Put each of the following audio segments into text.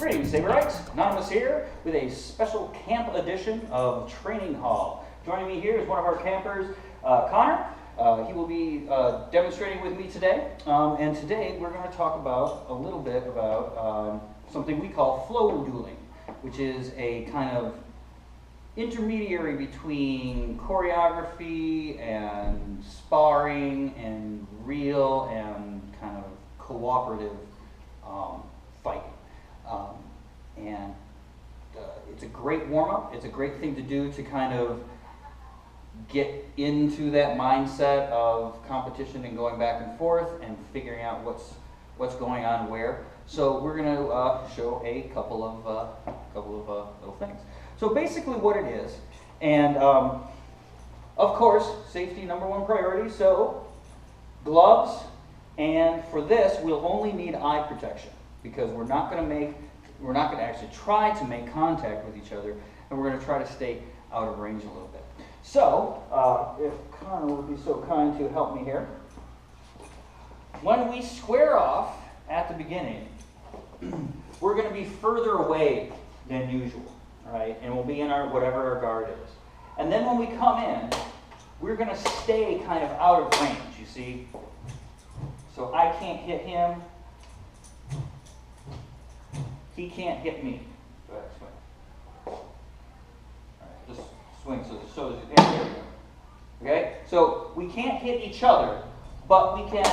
Greetings, Saberites. Anonymous here with a special camp edition of Training Hall. Joining me here is one of our campers, Connor. He will be demonstrating with me today. And today we're going to talk about a little bit about something we call flow dueling, which is a kind of intermediary between choreography and sparring and real and kind of cooperative fighting. It's a great warm-up. It's a great thing to do to kind of get into that mindset of competition and going back and forth and figuring out what's going on where. So we're going to show a couple of little things. So basically what it is, and of course, safety #1 priority, so gloves, and for this we'll only need eye protection because we're not going to actually try to make contact with each other, and we're going to try to stay out of range a little bit. So, if Connor would be so kind to help me here. When we square off at the beginning, we're going to be further away than usual, right? And we'll be in our whatever our guard is. And then when we come in, we're going to stay kind of out of range, you see? So I can't hit him. He can't hit me. Go ahead, swing. All right, just swing so there we go. Okay? So we can't hit each other, but we can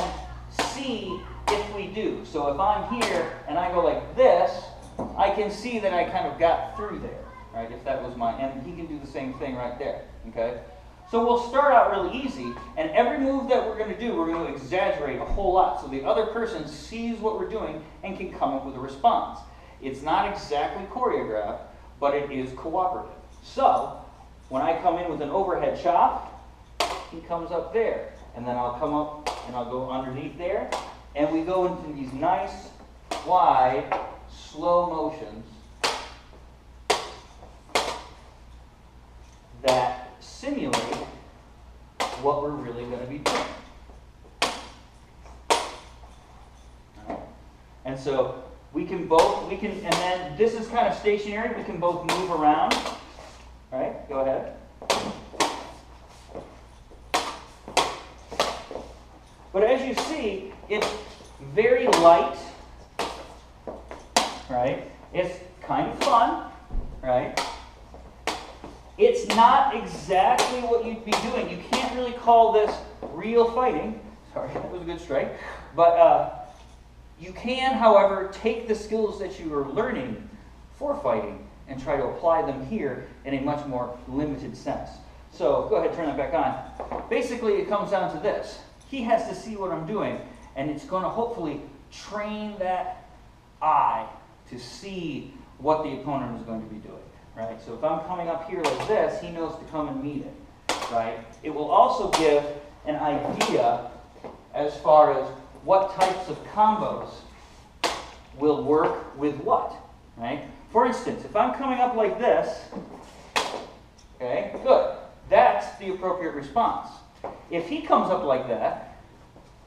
see if we do. So if I'm here and I go like this, I can see that I kind of got through there, right? If that was and he can do the same thing right there, okay? So we'll start out really easy, and every move that we're going to do, we're going to exaggerate a whole lot so the other person sees what we're doing and can come up with a response. It's not exactly choreographed, but it is cooperative. So, when I come in with an overhead chop, he comes up there. And then I'll come up and I'll go underneath there. And we go into these nice, wide, slow motions that simulate what we're really going to be doing. All right. And so, and then this is kind of stationary. We can both move around. All right, go ahead. But as you see, it's very light, right? It's kind of fun, right? It's not exactly what you'd be doing. You can't really call this real fighting. Sorry, that was a good strike. But you can, however, take the skills that you are learning for fighting and try to apply them here in a much more limited sense. So go ahead, turn that back on. Basically, it comes down to this. He has to see what I'm doing, and it's going to hopefully train that eye to see what the opponent is going to be doing, right? So if I'm coming up here like this, he knows to come and meet it, right? It will also give an idea as far as what types of combos will work with what, right? For instance, if I'm coming up like this, okay, good. That's the appropriate response. If he comes up like that,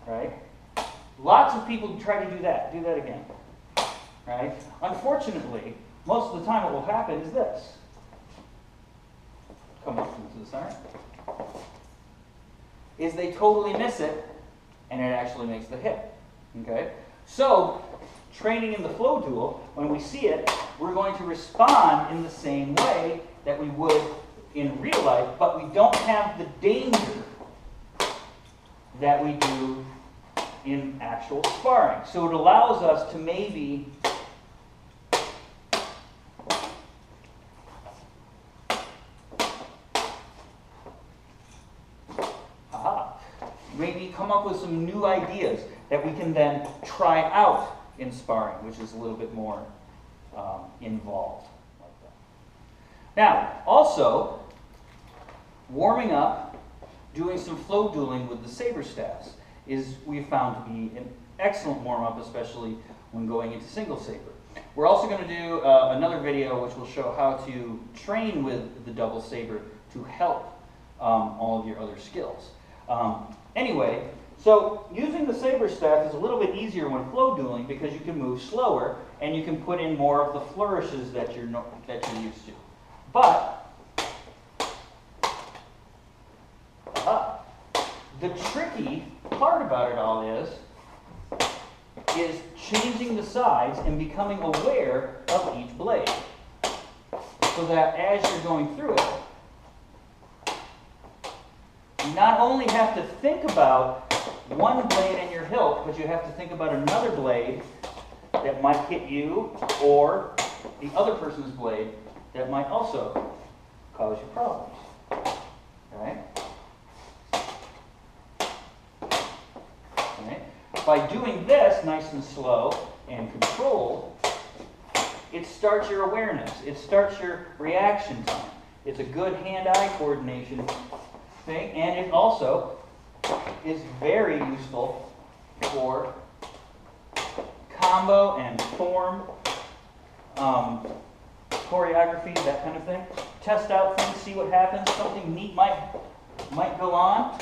right, lots of people try to do that again, right? Unfortunately, most of the time what will happen is this. Come up to the center. Is they totally miss it, and it actually makes the hit, okay? So, training in the flow duel, when we see it, we're going to respond in the same way that we would in real life, but we don't have the danger that we do in actual sparring. So it allows us to maybe come up with some new ideas that we can then try out in sparring, which is a little bit more involved. Like that. Now, also, warming up, doing some flow dueling with the saber staffs is we've found to be an excellent warm-up, especially when going into single saber. We're also going to do another video which will show how to train with the double saber to help all of your other skills. Anyway, So using the saber staff is a little bit easier when flow dueling because you can move slower and you can put in more of the flourishes that you're used to. But the tricky part about it all is changing the sides and becoming aware of each blade. So that as you're going through it, you not only have to think about one blade in your hilt, but you have to think about another blade that might hit you or the other person's blade that might also cause you problems. Okay? By doing this nice and slow and controlled, it starts your awareness. It starts your reaction time. It's a good hand-eye coordination thing, and it also is very useful for combo and form, choreography, that kind of thing. Test out things, see what happens. Something neat might go on,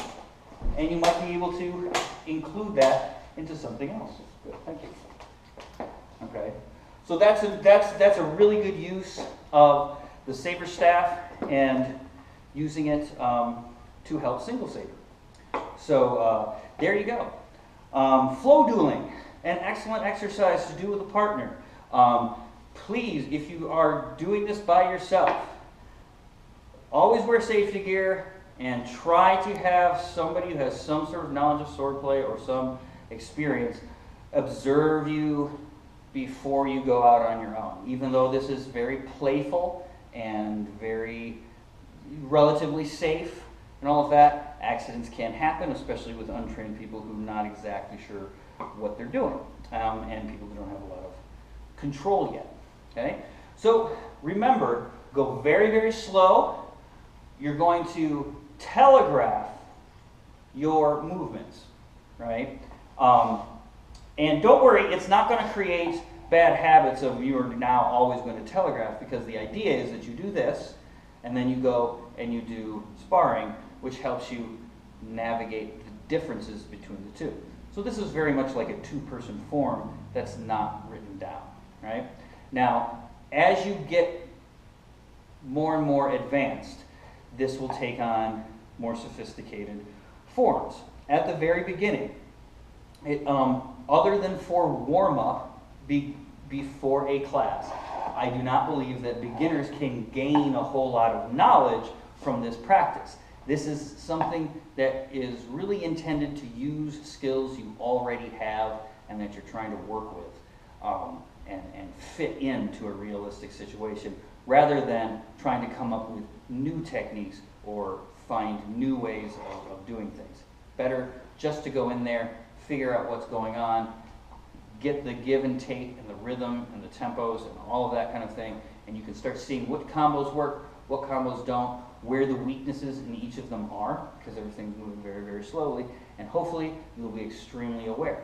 and you might be able to include that into something else. Good, thank you. Okay, so that's a really good use of the saber staff and using it to help single saber. So there you go. Flow dueling, an excellent exercise to do with a partner. Please, if you are doing this by yourself, always wear safety gear and try to have somebody who has some sort of knowledge of swordplay or some experience observe you before you go out on your own. Even though this is very playful and very relatively safe and all of that, accidents can happen, especially with untrained people who are not exactly sure what they're doing, and people who don't have a lot of control yet. Okay? So remember, go very, very slow. You're going to telegraph your movements, right? And don't worry, it's not going to create bad habits of you are now always going to telegraph, because the idea is that you do this, and then you go and you do sparring, which helps you navigate the differences between the two. So this is very much like a two-person form that's not written down, right? Now, as you get more and more advanced, this will take on more sophisticated forms. At the very beginning, other than for warm-up before a class, I do not believe that beginners can gain a whole lot of knowledge from this practice. This is something that is really intended to use skills you already have and that you're trying to work with and fit into a realistic situation, rather than trying to come up with new techniques or find new ways of doing things. Better just to go in there, figure out what's going on, get the give and take and the rhythm and the tempos and all of that kind of thing, and you can start seeing what combos work, what combos don't, where the weaknesses in each of them are, because everything's moving very, very slowly, and hopefully you'll be extremely aware.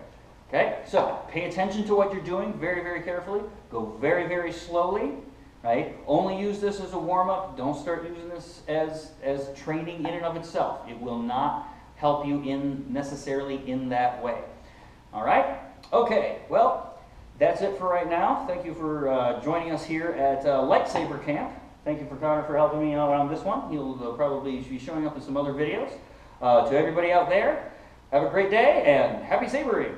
Okay, so pay attention to what you're doing very, very carefully. Go very, very slowly, right? Only use this as a warm-up. Don't start using this as training in and of itself. It will not help you necessarily in that way. All right? Okay, well, that's it for right now. Thank you for joining us here at Lightsaber Camp. Thank you for Connor for helping me out on this one. He'll probably be showing up in some other videos. To everybody out there, have a great day and happy sabering!